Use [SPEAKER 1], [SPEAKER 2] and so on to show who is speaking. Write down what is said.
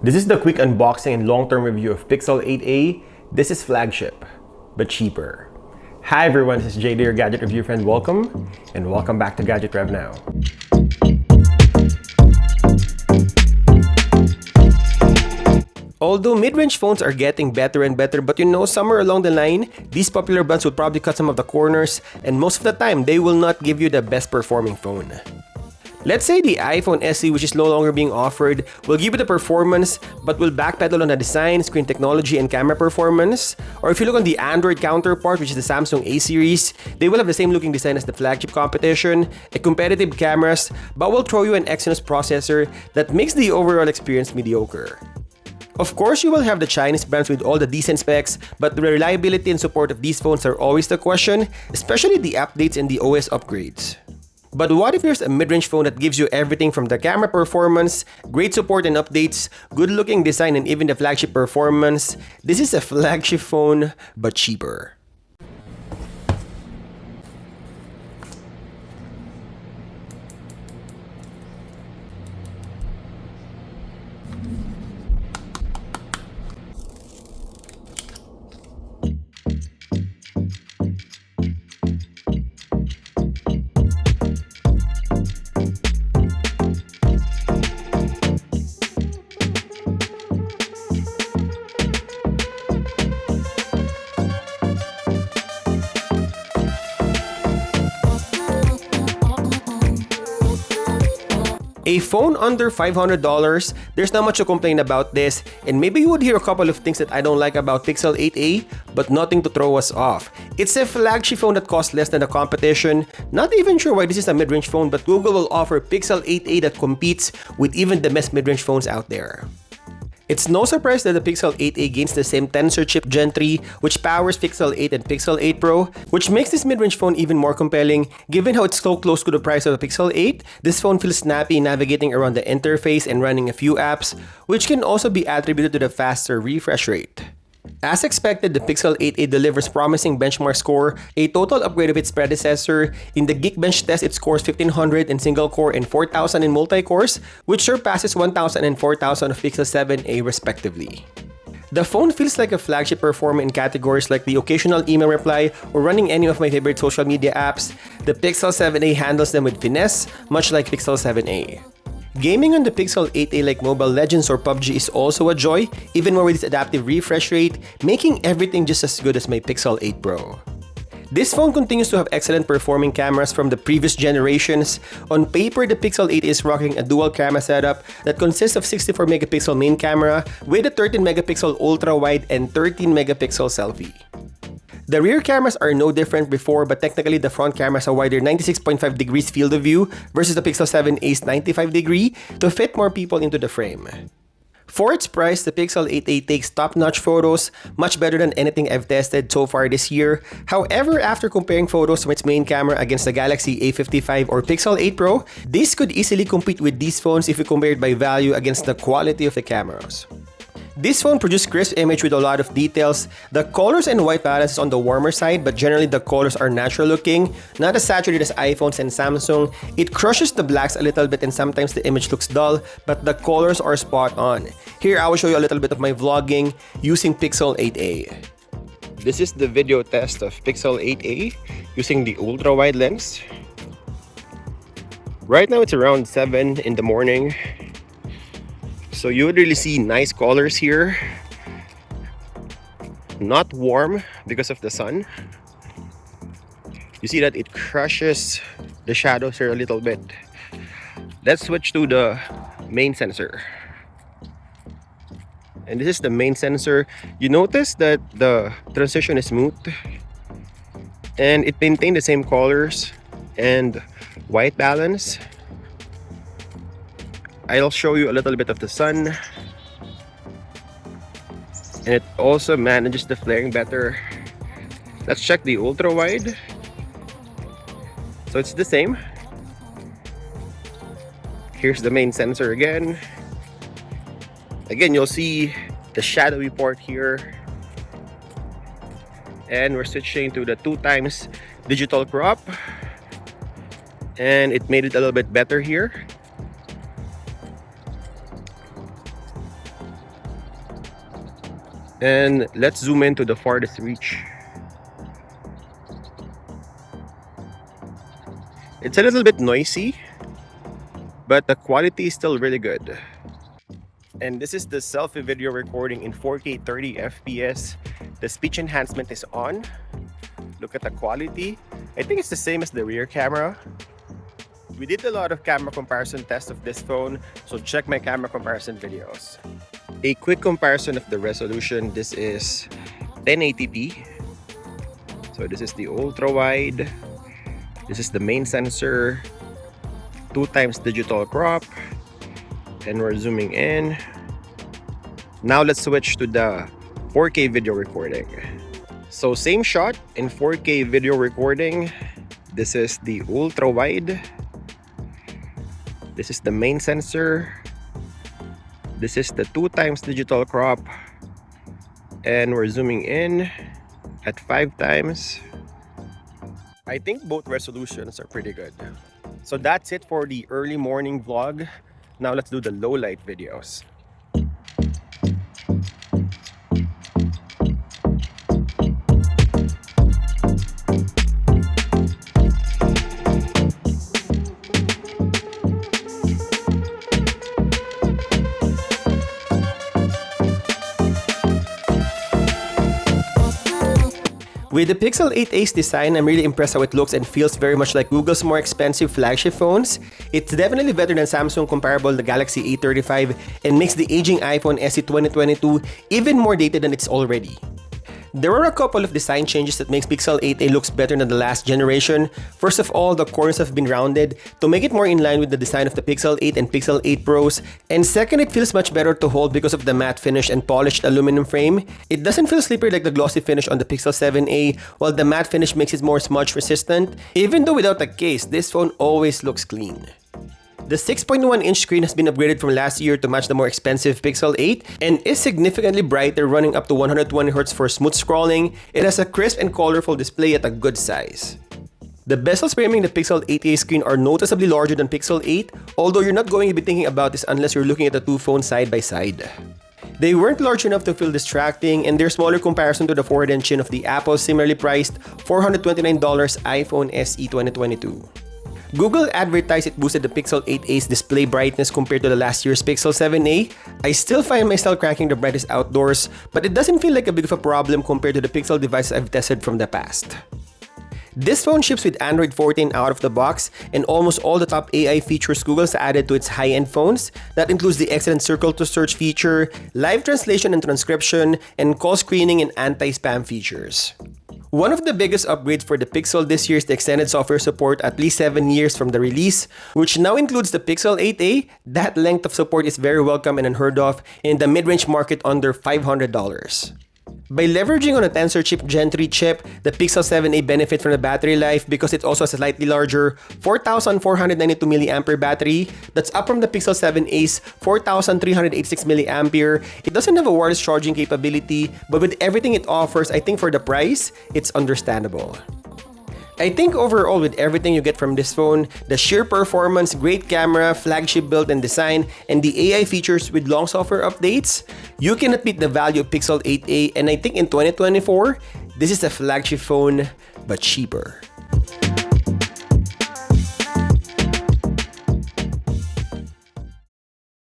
[SPEAKER 1] This is the quick unboxing and long-term review of Pixel 8a. This is Flagship, but cheaper. Hi everyone, this is JD, your gadget review friend. Welcome, and welcome back to GadgetRevNow. Although mid-range phones are getting better and better, but somewhere along the line, these popular brands will probably cut some of the corners, and most of the time, they will not give you the best performing phone. Let's say the iPhone SE, which is no longer being offered, will give you the performance but will backpedal on the design, screen technology, and camera performance. Or if you look on the Android counterpart, which is the Samsung A series, they will have the same looking design as the flagship competition, a competitive cameras, but will throw you an Exynos processor that makes the overall experience mediocre. Of course, you will have the Chinese brands with all the decent specs, but the reliability and support of these phones are always the question, especially the updates and the OS upgrades. But what if there's a mid-range phone that gives you everything from the camera performance, great support and updates, good-looking design, and even the flagship performance? This is a flagship phone, but cheaper. A phone under $500, there's not much to complain about this, and maybe you would hear a couple of things that I don't like about Pixel 8a, but nothing to throw us off. It's a flagship phone that costs less than the competition. Not even sure why this is a mid-range phone, but Google will offer Pixel 8a that competes with even the best mid-range phones out there. It's no surprise that the Pixel 8a gains the same Tensor chip Gen 3, which powers Pixel 8 and Pixel 8 Pro, which makes this mid-range phone even more compelling. Given how it's so close to the price of the Pixel 8, this phone feels snappy navigating around the interface and running a few apps, which can also be attributed to the faster refresh rate. As expected, the Pixel 8a delivers promising benchmark score, a total upgrade of its predecessor. In the Geekbench test, it scores 1500 in single-core and 4000 in multi-cores, which surpasses 1000 and 4000 of Pixel 7a respectively. The phone feels like a flagship performer in categories like the occasional email reply or running any of my favorite social media apps. The Pixel 7a handles them with finesse, much like Pixel 7a. Gaming on the Pixel 8a like Mobile Legends or PUBG is also a joy, even more with its adaptive refresh rate, making everything just as good as my Pixel 8 Pro. This phone continues to have excellent performing cameras from the previous generations. On paper, the Pixel 8 is rocking a dual camera setup that consists of 64 megapixel main camera with a 13 megapixel ultra-wide and 13 megapixel selfie. The rear cameras are no different before, but technically the front camera has a wider 96.5 degrees field of view versus the Pixel 7a's 95 degree to fit more people into the frame. For its price, the Pixel 8a takes top-notch photos, much better than anything I've tested so far this year. However, after comparing photos from its main camera against the Galaxy A55 or Pixel 8 Pro, this could easily compete with these phones if you compare it by value against the quality of the cameras. This phone produced crisp image with a lot of details. The colors and white balance is on the warmer side, but generally the colors are natural looking, not as saturated as iPhones and Samsung. It crushes the blacks a little bit and sometimes the image looks dull, but the colors are spot on. Here I will show you a little bit of my vlogging using Pixel 8a. This is the video test of Pixel 8a using the ultra-wide lens. Right now it's around 7 in the morning. So you would really see nice colors here. Not warm because of the sun. You see that it crushes the shadows here a little bit. Let's switch to the main sensor. And this is the main sensor. You notice that the transition is smooth and it maintained the same colors and white balance. I'll show you a little bit of the sun, and it also manages the flaring better. Let's check the ultra wide. So it's the same. Here's the main sensor again. Again, you'll see the shadowy part here, and we're switching to the 2x digital crop, and it made it a little bit better here. And let's zoom into the farthest reach. It's a little bit noisy, but the quality is still really good. And this is the selfie video recording in 4K 30 FPS. The speech enhancement is on. Look at the quality. I think it's the same as the rear camera. We did a lot of camera comparison tests of this phone, so check my camera comparison videos. A quick comparison of the resolution. This is 1080p. So this is the ultra wide. This is the main sensor. 2x digital crop. And we're zooming in. Now let's switch to the 4K video recording. So same shot in 4K video recording. This is the ultra wide. This is the main sensor. This is the 2x digital crop. And we're zooming in at 5x. I think both resolutions are pretty good. So that's it for the early morning vlog. Now let's do the low light videos. With the Pixel 8a's design, I'm really impressed how it looks and feels very much like Google's more expensive flagship phones. It's definitely better than Samsung comparable the Galaxy A35 and makes the aging iPhone SE 2022 even more dated than it's already. There are a couple of design changes that makes Pixel 8a looks better than the last generation. First of all, the corners have been rounded to make it more in line with the design of the Pixel 8 and Pixel 8 Pros. And second, it feels much better to hold because of the matte finish and polished aluminum frame. It doesn't feel slippery like the glossy finish on the Pixel 7a, while the matte finish makes it more smudge resistant. Even though without a case, this phone always looks clean. The 6.1-inch screen has been upgraded from last year to match the more expensive Pixel 8 and is significantly brighter, running up to 120Hz for smooth scrolling. It has a crisp and colorful display at a good size. The bezels framing the Pixel 8a screen are noticeably larger than Pixel 8, although you're not going to be thinking about this unless you're looking at the two phones side by side. They weren't large enough to feel distracting, and they're smaller comparison to the forehead and chin of the Apple's similarly priced $429 iPhone SE 2022. Google advertised it boosted the Pixel 8a's display brightness compared to the last year's Pixel 7a. I still find myself cranking the brightest outdoors, but it doesn't feel like a big of a problem compared to the Pixel devices I've tested from the past. This phone ships with Android 14 out of the box and almost all the top AI features Google's added to its high-end phones. That includes the excellent circle to search feature, live translation and transcription, and call screening and anti-spam features. One of the biggest upgrades for the Pixel this year is the extended software support at least 7 years from the release, which now includes the Pixel 8a. That length of support is very welcome and unheard of in the mid-range market under $500. By leveraging on a Tensor chip Gen 3 chip, the Pixel 7a benefits from the battery life because it also has a slightly larger 4,492 mAh battery. That's up from the Pixel 7a's 4,386 mAh. It doesn't have a wireless charging capability, but with everything it offers, I think for the price, it's understandable. I think overall with everything you get from this phone, the sheer performance, great camera, flagship build and design, and the AI features with long software updates, you cannot beat the value of Pixel 8a, and I think in 2024, this is a flagship phone, but cheaper.